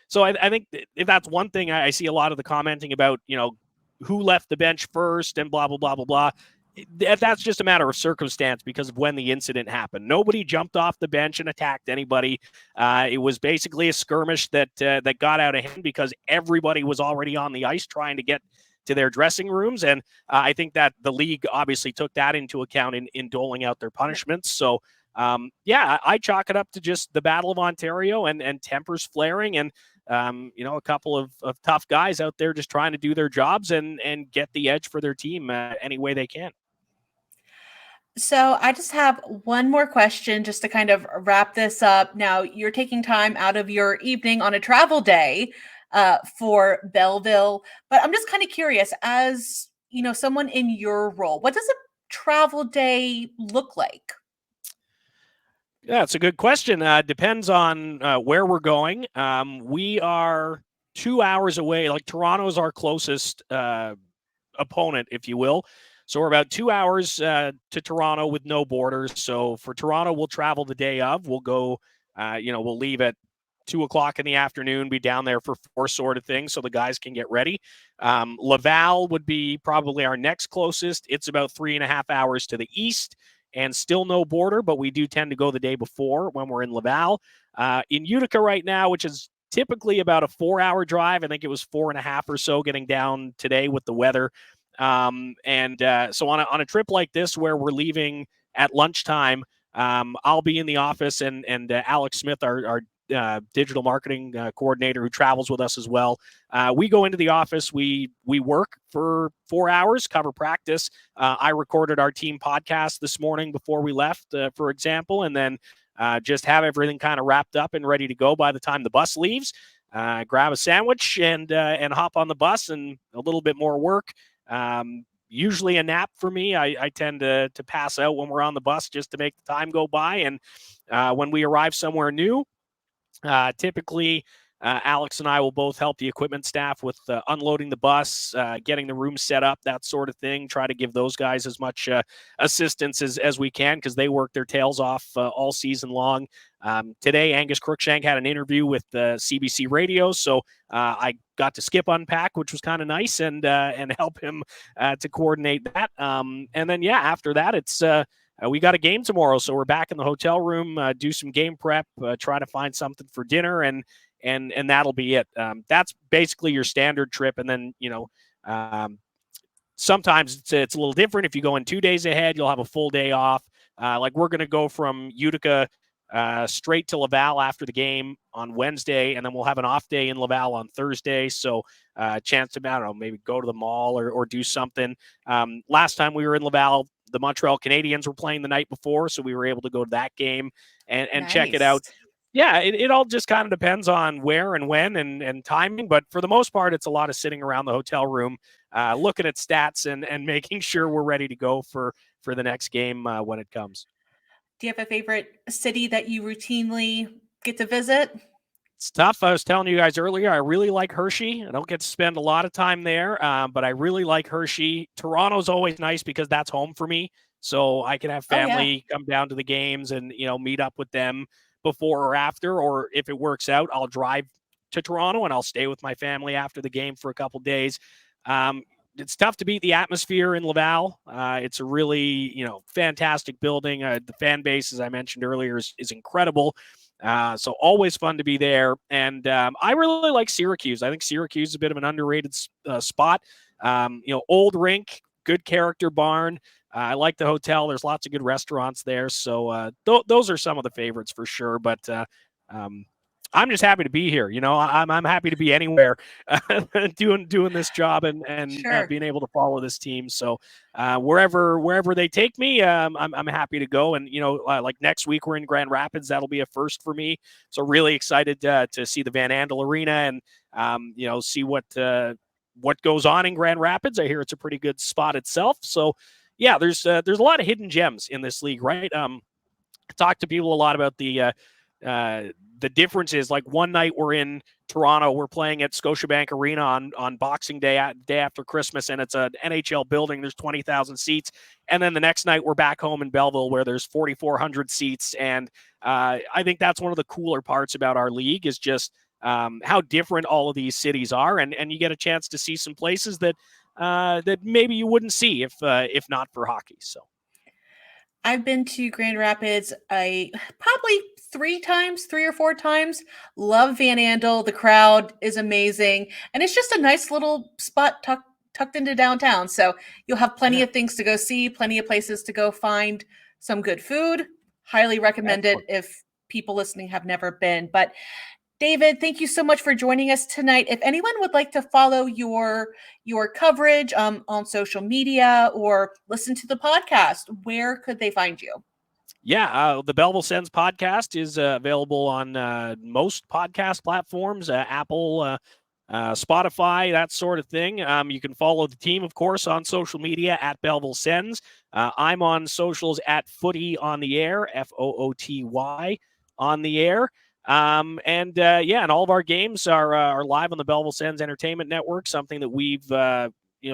so I think if that's one thing, I see a lot of the commenting about, who left the bench first and blah, blah, blah, blah, blah. That's just a matter of circumstance because of when the incident happened. Nobody jumped off the bench and attacked anybody. It was basically a skirmish that got out of hand because everybody was already on the ice trying to get to their dressing rooms. And I think that the league obviously took that into account in doling out their punishments. So, I chalk it up to just the Battle of Ontario and tempers flaring and, a couple of tough guys out there just trying to do their jobs and get the edge for their team any way they can. So I just have one more question just to kind of wrap this up. Now, you're taking time out of your evening on a travel day for Belleville, but I'm just kind of curious, as someone in your role, what does a travel day look like? Yeah, it's a good question. Depends on where we're going. We are 2 hours away. Like, Toronto is our closest opponent, if you will. So we're about 2 hours to Toronto with no borders. So for Toronto, we'll travel the day of. We'll go, we'll leave at 2:00 in the afternoon, be down there for 4 sort of thing, so the guys can get ready. Laval would be probably our next closest. It's about 3.5 hours to the east and still no border, but we do tend to go the day before when we're in Laval. In Utica right now, which is typically about a 4-hour drive. I think it was 4.5 or so getting down today with the weather. So on a trip like this where we're leaving at lunchtime, I'll be in the office and Alex Smith, our digital marketing coordinator who travels with us as well. We go into the office, we work for 4 hours, cover practice. I recorded our team podcast this morning before we left, for example, and then just have everything kind of wrapped up and ready to go by the time the bus leaves. Grab a sandwich and hop on the bus, and a little bit more work. Usually a nap for me. I tend to pass out when we're on the bus just to make the time go by. And when we arrive somewhere new, typically, Alex and I will both help the equipment staff with unloading the bus, getting the room set up, that sort of thing. Try to give those guys as much assistance as we can because they work their tails off all season long. Today, Angus Crookshank had an interview with CBC Radio, so I got to skip unpack, which was kind of nice, and help him to coordinate that. And then, after that, it's we got a game tomorrow, so we're back in the hotel room, do some game prep, try to find something for dinner, and that'll be it. That's basically your standard trip, and then sometimes it's a little different. If you go in 2 days ahead, you'll have a full day off. Like we're going to go from Utica straight to Laval after the game on Wednesday, and then we'll have an off day in Laval on Thursday. So chance to, I don't know, maybe go to the mall or do something. Last time we were in Laval, the Montreal Canadiens were playing the night before, so we were able to go to that game and nice. Check it out. Yeah, it all just kind of depends on where and when and timing. But for the most part, it's a lot of sitting around the hotel room, looking at stats and making sure we're ready to go for the next game when it comes. Do you have a favorite city that you routinely get to visit? It's tough. I was telling you guys earlier, I really like Hershey. I don't get to spend a lot of time there, but I really like Hershey. Toronto's always nice because that's home for me. So I can have family come down to the games and, meet up with them before or after, or if it works out, I'll drive to Toronto and I'll stay with my family after the game for a couple days. It's tough to beat the atmosphere in Laval. It's a really, fantastic building. The fan base, as I mentioned earlier, is incredible. So always fun to be there. And I really like Syracuse. I think Syracuse is a bit of an underrated spot. Old rink, good character barn. I like the hotel. There's lots of good restaurants there. So those are some of the favorites for sure. But I'm just happy to be here. I'm happy to be anywhere doing this job and sure. Being able to follow this team. So wherever they take me, I'm happy to go. And, like next week we're in Grand Rapids. That'll be a first for me. So really excited to see the Van Andel Arena and, see what goes on in Grand Rapids. I hear it's a pretty good spot itself. So yeah, there's a lot of hidden gems in this league, right? I talk to people a lot about the difference is like one night we're in Toronto, we're playing at Scotiabank Arena on Boxing Day, day after Christmas, and it's an NHL building. There's 20,000 seats. And then the next night we're back home in Belleville where there's 4,400 seats. And I think that's one of the cooler parts about our league is just how different all of these cities are. And you get a chance to see some places that maybe you wouldn't see if not for hockey. So I've been to Grand Rapids probably 3 or 4 times. Love Van Andel. The crowd is amazing. And it's just a nice little spot tucked into downtown. So you'll have plenty of things to go see, plenty of places to go find some good food. Highly recommend it if people listening have never been. But David, thank you so much for joining us tonight. If anyone would like to follow your coverage on social media or listen to the podcast, where could they find you? Yeah, the Belleville Sens podcast is available on most podcast platforms, Apple, Spotify, that sort of thing. You can follow the team, of course, on social media at Belleville Sens. I'm on socials at Footy on the Air, FOOTY on the air. And all of our games are live on the Belleville Sens Entertainment Network, something that we've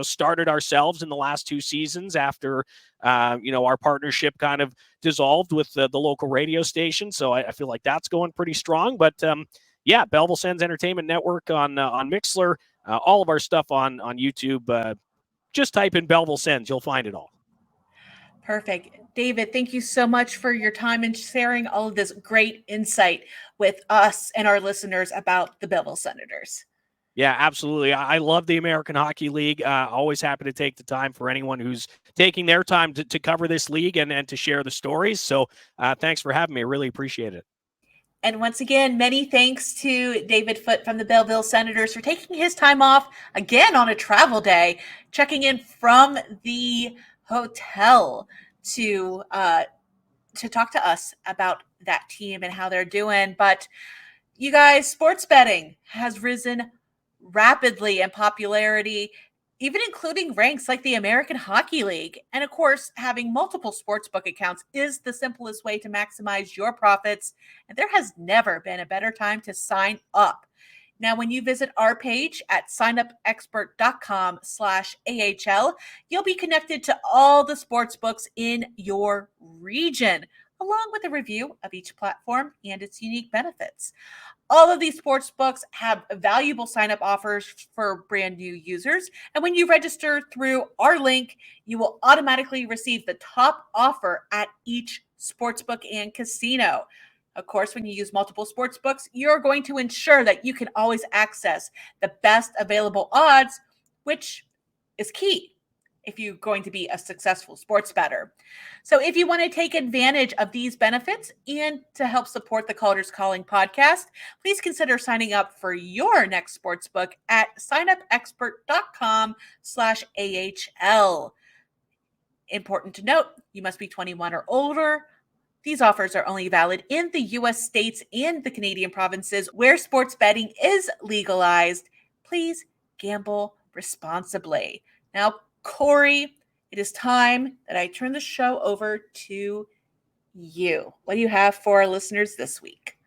started ourselves in the last 2 seasons after, our partnership kind of dissolved with the local radio station. So I feel like that's going pretty strong. But Belleville Sens Entertainment Network on Mixlr, all of our stuff on YouTube. Just type in Belleville Sens, you'll find it all. Perfect. David, thank you so much for your time and sharing all of this great insight with us and our listeners about the Belleville Senators. Yeah, absolutely. I love the American Hockey League. Always happy to take the time for anyone who's taking their time to cover this league and to share the stories. So thanks for having me. I really appreciate it. And once again, many thanks to David Foote from the Belleville Senators for taking his time off again on a travel day, checking in from the hotel to talk to us about that team and how they're doing. But you guys, sports betting has risen rapidly in popularity, even including ranks like the American Hockey League. And of course, having multiple sportsbook accounts is the simplest way to maximize your profits. And there has never been a better time to sign up. Now, when you visit our page at signupexpert.com/AHL, you'll be connected to all the sports books in your region, along with a review of each platform and its unique benefits. All of these sports books have valuable sign-up offers for brand new users. And when you register through our link, you will automatically receive the top offer at each sportsbook and casino. Of course, when you use multiple sports books, you're going to ensure that you can always access the best available odds, which is key if you're going to be a successful sports bettor. So if you want to take advantage of these benefits and to help support the Calder's Calling podcast, please consider signing up for your next sportsbook at signupexpert.com/AHL. Important to note, you must be 21 or older. These offers are only valid in the U.S. states and the Canadian provinces where sports betting is legalized. Please gamble responsibly. Now, Corey, it is time that I turn the show over to you. What do you have for our listeners this week?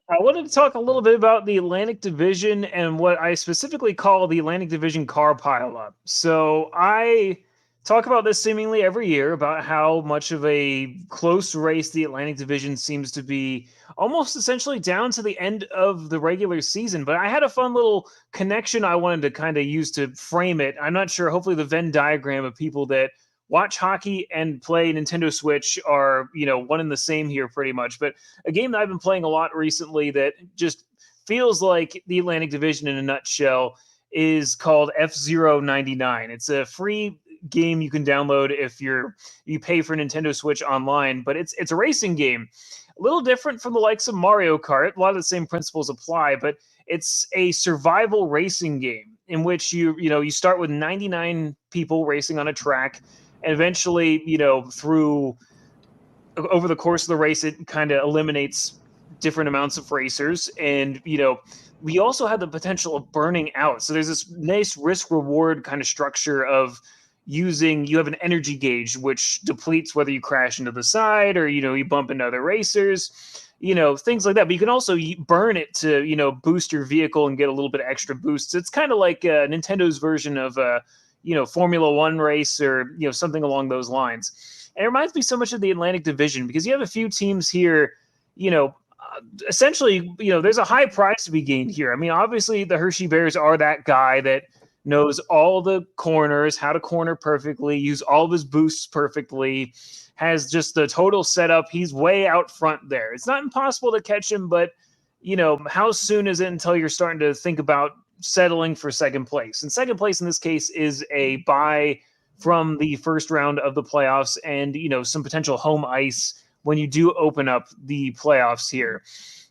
I wanted to talk a little bit about the Atlantic Division and what I specifically call the Atlantic Division car pileup. So I talk about this seemingly every year about how much of a close race the Atlantic Division seems to be, almost essentially down to the end of the regular season. But I had a fun little connection I wanted to kind of use to frame it. I'm not sure, hopefully the Venn diagram of people that watch hockey and play Nintendo Switch are, one and the same here pretty much. But a game that I've been playing a lot recently that just feels like the Atlantic Division in a nutshell is called F-Zero 99. It's a free game you can download if you pay for Nintendo Switch online, but it's a racing game. A little different from the likes of Mario Kart. A lot of the same principles apply, but it's a survival racing game in which you start with 99 people racing on a track, and eventually, through over the course of the race, it kind of eliminates different amounts of racers. And, we also have the potential of burning out. So there's this nice risk reward kind of structure of you have an energy gauge, which depletes whether you crash into the side or, you bump into other racers, things like that. But you can also burn it to, boost your vehicle and get a little bit of extra boosts. It's kind of like Nintendo's version of, Formula One race or, something along those lines. And it reminds me so much of the Atlantic Division because you have a few teams here, essentially, there's a high prize to be gained here. I mean, obviously the Hershey Bears are that guy that knows all the corners, how to corner perfectly, use all of his boosts perfectly, has just the total setup. He's way out front there. It's not impossible to catch him, but, how soon is it until you're starting to think about settling for second place? And second place in this case is a bye from the first round of the playoffs and, some potential home ice when you do open up the playoffs here.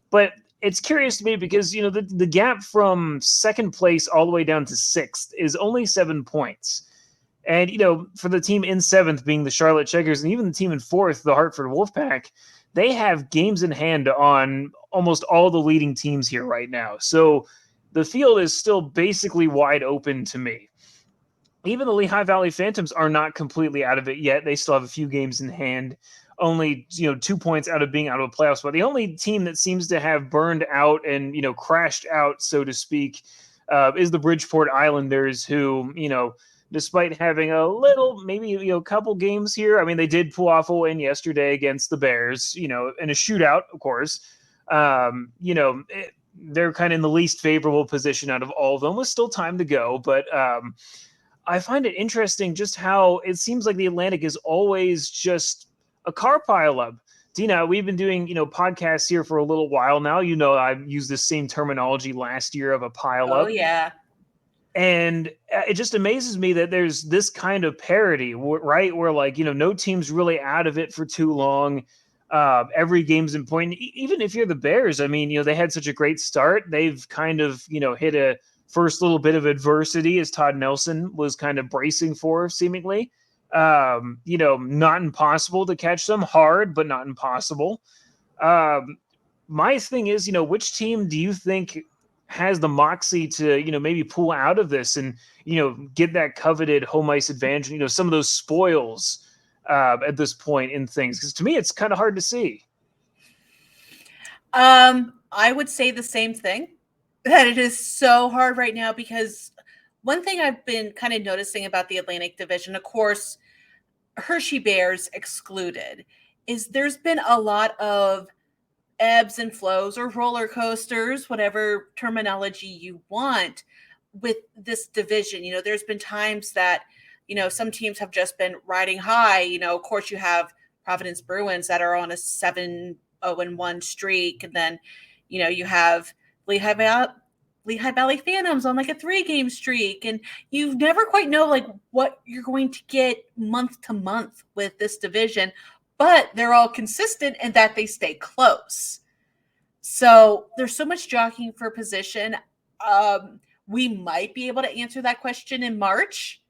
But it's curious to me because, the gap from second place all the way down to sixth is only 7 points. And, for the team in seventh being the Charlotte Checkers and even the team in fourth, the Hartford Wolfpack, they have games in hand on almost all the leading teams here right now. So the field is still basically wide open to me. Even the Lehigh Valley Phantoms are not completely out of it yet. They still have a few games in hand, only 2 points out of being out of the playoffs. But the only team that seems to have burned out and crashed out, so to speak, is the Bridgeport Islanders, who, despite having a little, maybe, couple games here, I mean, they did pull off a win yesterday against the Bears, in a shootout, of course. They're kind of in the least favorable position out of all of them, with still time to go. But I find it interesting just how it seems like the Atlantic is always just a car pileup. Deana, we've been doing, podcasts here for a little while now. I've used this same terminology last year of a pileup. Oh, yeah. And it just amazes me that there's this kind of parity, right? Where, like, no team's really out of it for too long. Every game's in point. Even if you're the Bears, I mean, they had such a great start. They've kind of, hit a first little bit of adversity, as Todd Nelson was kind of bracing for, seemingly. Not impossible to catch them, hard, but not impossible. My thing is, which team do you think has the moxie to, maybe pull out of this and, get that coveted home ice advantage, some of those spoils at this point in things? Because to me, it's kind of hard to see. I would say the same thing, that it is so hard right now, because one thing I've been kind of noticing about the Atlantic Division, of course, Hershey Bears excluded, is there's been a lot of ebbs and flows, or roller coasters, whatever terminology you want, with this division. There's been times that, some teams have just been riding high. Of course, you have Providence Bruins that are on a 7-0-1 streak. And then, you have Lehigh Valley Phantoms on like a 3-game streak. And you never quite know like what you're going to get month to month with this division, but they're all consistent in that they stay close. So there's so much jockeying for position. We might be able to answer that question in March,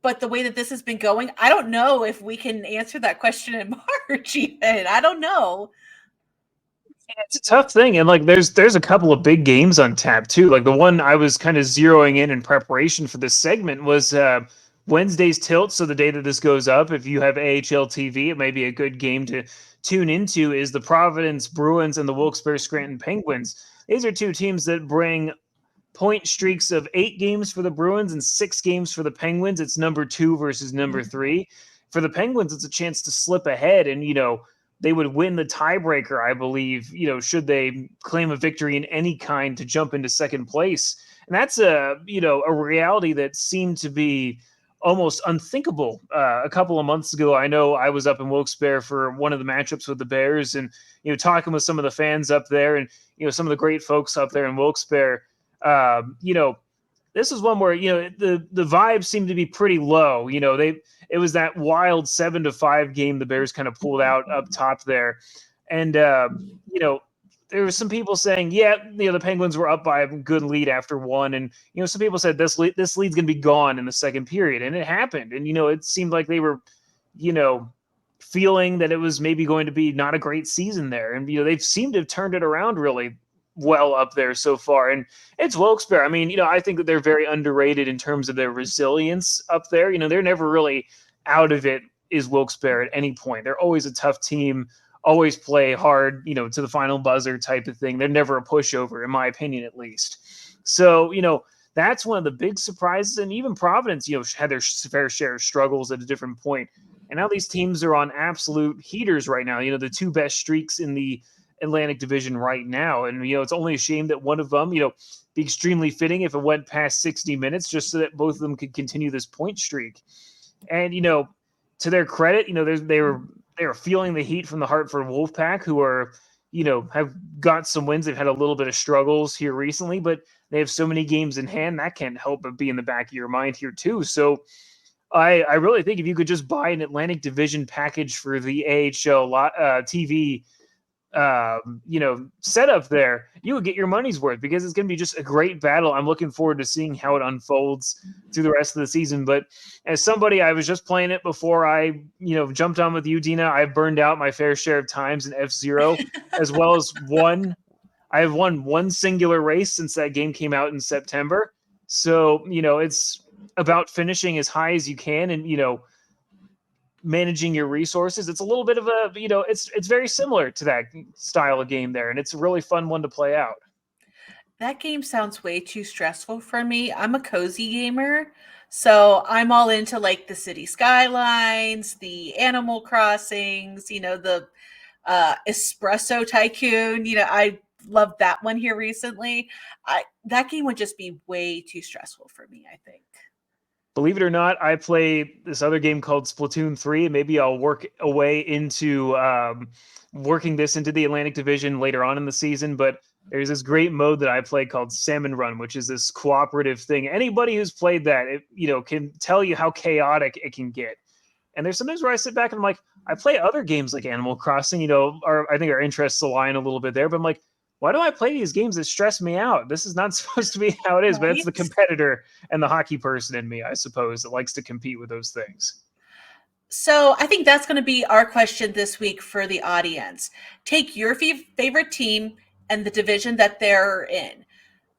but the way that this has been going, I don't know if we can answer that question in March even. I don't know. It's a tough thing. And like, there's a couple of big games on tap too. Like the one I was kind of zeroing in preparation for this segment was Wednesday's tilt. So the day that this goes up, if you have AHL TV, it may be a good game to tune into, is the Providence Bruins and the Wilkes-Barre Scranton Penguins. These are two teams that bring point streaks of 8 games for the Bruins and 6 games for the Penguins. It's number 2 versus number 3. For the Penguins, it's a chance to slip ahead, and, they would win the tiebreaker, I believe, should they claim a victory in any kind to jump into second place. And that's a reality that seemed to be almost unthinkable a couple of months ago. I know I was up in Wilkes-Barre for one of the matchups with the Bears, and, talking with some of the fans up there, and, some of the great folks up there in Wilkes-Barre. This is one where, the vibes seem to be pretty low. It was that wild 7-5 game the Bears kind of pulled out up top there. And, there were some people saying, the Penguins were up by a good lead after one. And, some people said this lead's going to be gone in the second period. And it happened. And, it seemed like they were, feeling that it was maybe going to be not a great season there. And, they've seemed to have turned it around really well up there so far. And it's Wilkes-Barre. I mean, I think that they're very underrated in terms of their resilience up there. They're never really out of it, is Wilkes-Barre, at any point. They're always a tough team, always play hard, to the final buzzer type of thing. They're never a pushover, in my opinion, at least. So, that's one of the big surprises. And even Providence, had their fair share of struggles at a different point. And now these teams are on absolute heaters right now. The 2 best streaks in the Atlantic Division right now. And, it's only a shame that one of them, be extremely fitting if it went past 60 minutes, just so that both of them could continue this point streak. And, to their credit, they were feeling the heat from the Hartford Wolfpack, who are, have got some wins. They've had a little bit of struggles here recently, but they have so many games in hand that can't help but be in the back of your mind here too. So I really think if you could just buy an Atlantic Division package for the AHL TV, setup there, you would get your money's worth, because it's going to be just a great battle. I'm looking forward to seeing how it unfolds through the rest of the season. But as somebody, I was just playing it before I, jumped on with you, Deana. I've burned out my fair share of times in F-Zero, as well as I've won one singular race since that game came out in September. So, it's about finishing as high as you can, and, managing your resources. It's a little bit of a, it's very similar to that style of game there. And it's a really fun one to play out. That game sounds way too stressful for me. I'm a cozy gamer, so I'm all into like the city skylines, the Animal Crossings, the Espresso Tycoon. I loved that one here recently. That game would just be way too stressful for me, I think. Believe it or not, I play this other game called Splatoon 3, and maybe I'll work a way into working this into the Atlantic Division later on in the season. But there's this great mode that I play called Salmon Run, which is this cooperative thing. Anybody who's played that, can tell you how chaotic it can get. And there's sometimes where I sit back and I'm like, I play other games like Animal Crossing, I think our interests align a little bit there. But I'm like, why do I play these games that stress me out? This is not supposed to be how it is. But it's the competitor and the hockey person in me, I suppose, that likes to compete with those things. So I think that's going to be our question this week for the audience. Take your favorite team and the division that they're in.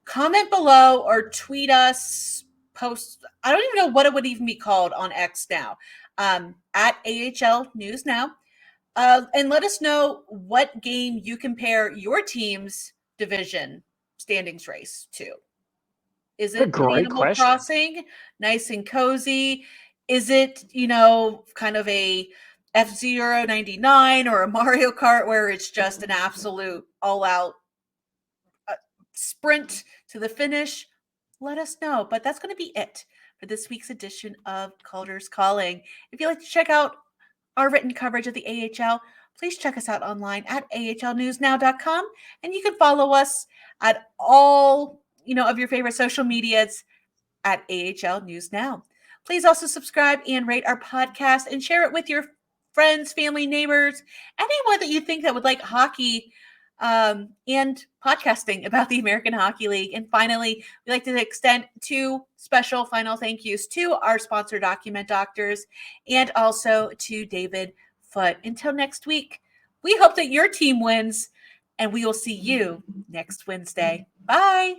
Comment below or tweet us, post. I don't even know what it would even be called on X now, at AHL News Now. And let us know what game you compare your team's division standings race to. Is it Animal Crossing, nice and cozy? Is it, kind of a F-Zero 99 or a Mario Kart where it's just an absolute all-out sprint to the finish? Let us know. But that's going to be it for this week's edition of Calder's Calling. If you'd like to check out our written coverage of the AHL, please check us out online at ahlnewsnow.com. And you can follow us at all, of your favorite social medias at AHL News Now. Please also subscribe and rate our podcast and share it with your friends, family, neighbors, anyone that you think that would like hockey and podcasting about the American Hockey League. And finally, we'd like to extend 2 special final thank yous to our sponsor, Document Doctors, and also to David Foote. Until next week, we hope that your team wins, and we will see you next Wednesday. Bye.